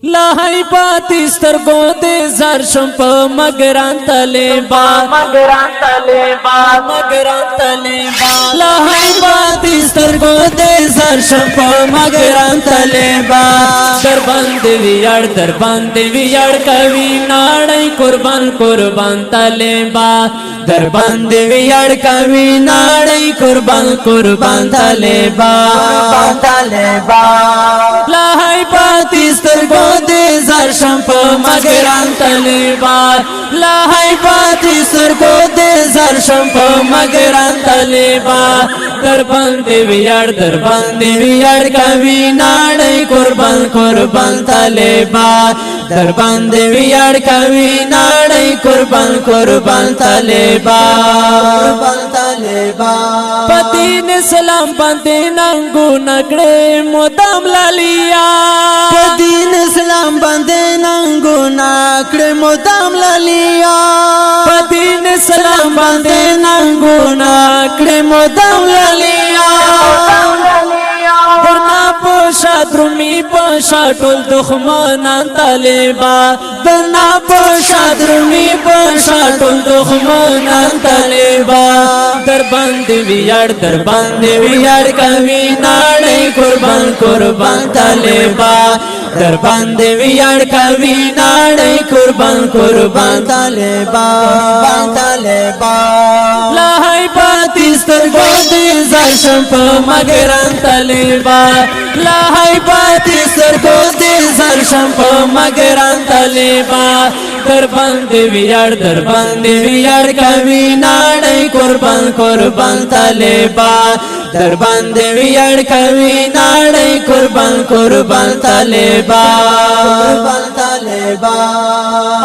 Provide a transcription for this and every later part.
لهای پاتی سترگو دی زر شم پا مگران طالبا لهای پاتی سترگو دی زر شم پا مگران طالبا در باندې ویاړ کوي ناړۍ قربان طالبا در باندې ویاړ کوي ناړۍ قربان طالبا لهای پاتی سترگو دی زر شم پا مگران طالبا لهای پاتی سترگو دی زر شم پا مگران طالبا در باندې ویاړ کوي ناړۍ قربان طالبا در باندې ویاړ کوي ناړۍ قربان طالبا پدین اسلام باندې ننګو نکړې مدام لالیا دین اسلام باندې ننګو نکړې مدام لالیا پدین اسلام باندې ننګو نکړې مدام لالیا درنا پوشا درمی پوشا ټول دښمنان طالبا درنا پوشا درمی پوشا ټول دښمنان طالبا در باندې ویاړ کوي ناړۍ قربان طالبا در باندې ویاړ کوي ناړۍ قربان طالبا لهای پاتی سترګو دی زر شم په مگران طالبا لهای پاتی سترګو دی زر شم په مگران طالبا در باندې ویاړ کوي ناړۍ قربان طالبا در باندې ویاړ کوي ناړۍ قربان طالبا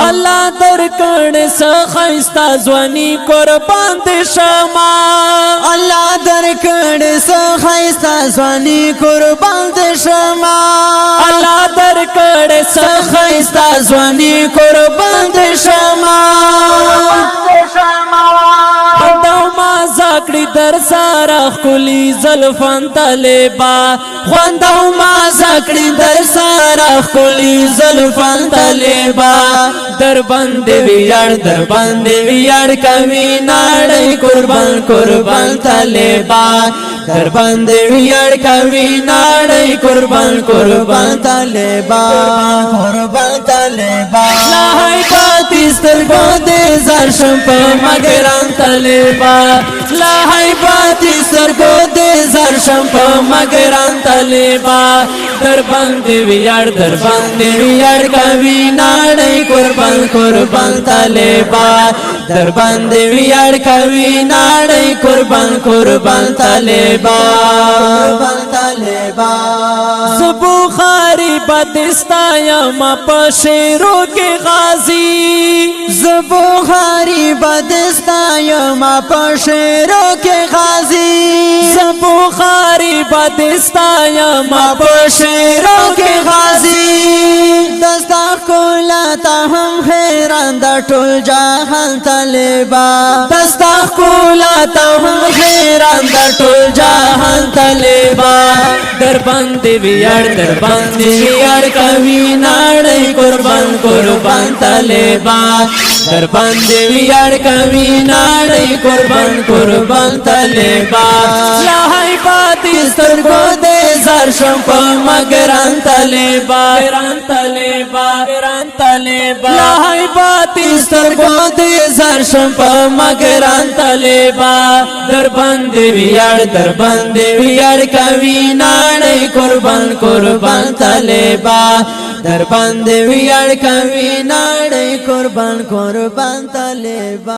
الله در کړه سخایستا ځواني قربان دې شما الله در کړه سخایستا ځواني قربان دې شما الله در کړه سخایستا ځواني قربان دې شما زکړی در سارا خلی زلفان طالبا خواندو ما زکړی در سارا خلی زلفان طالبا در باندې ویاړ کوي ناړۍ قربان طالبا در باندې ویاړ کوي ناړۍ قربان طالبا لهای پاتی سترګو دی زر شم په مگران طالبا لهای پاتی سترګو دی زر شم په مگران طالبا در باندې ویاړ کوي ناړۍ قربان طالبا در باندې ویاړ کوي ناړۍ قربان طالبا زبوخاری بدستا یم په شیرو کې غازی زبوخاری بدستا یم په شیرو کې غازی زبوخاری بدستا یم په شیرو کې غازی دستا کولا ته هم حیران د ټول جهان طالبا دستا کولا ته هم حیران د ټول جهان طالبا در باندې ویاړ کوي ناړۍ قربان طالبا در باندې ویاړ کوي ناړۍ قربان طالبا لهای پاتی سترګو دی زر شم په مگران طالبا لهای پاتی سترګو دی زر شم په مگران طالبا در باندې ویاړ کوي ناړۍ قربان طالبا در باندې ویاړ کوي ناړۍ قربان طالبا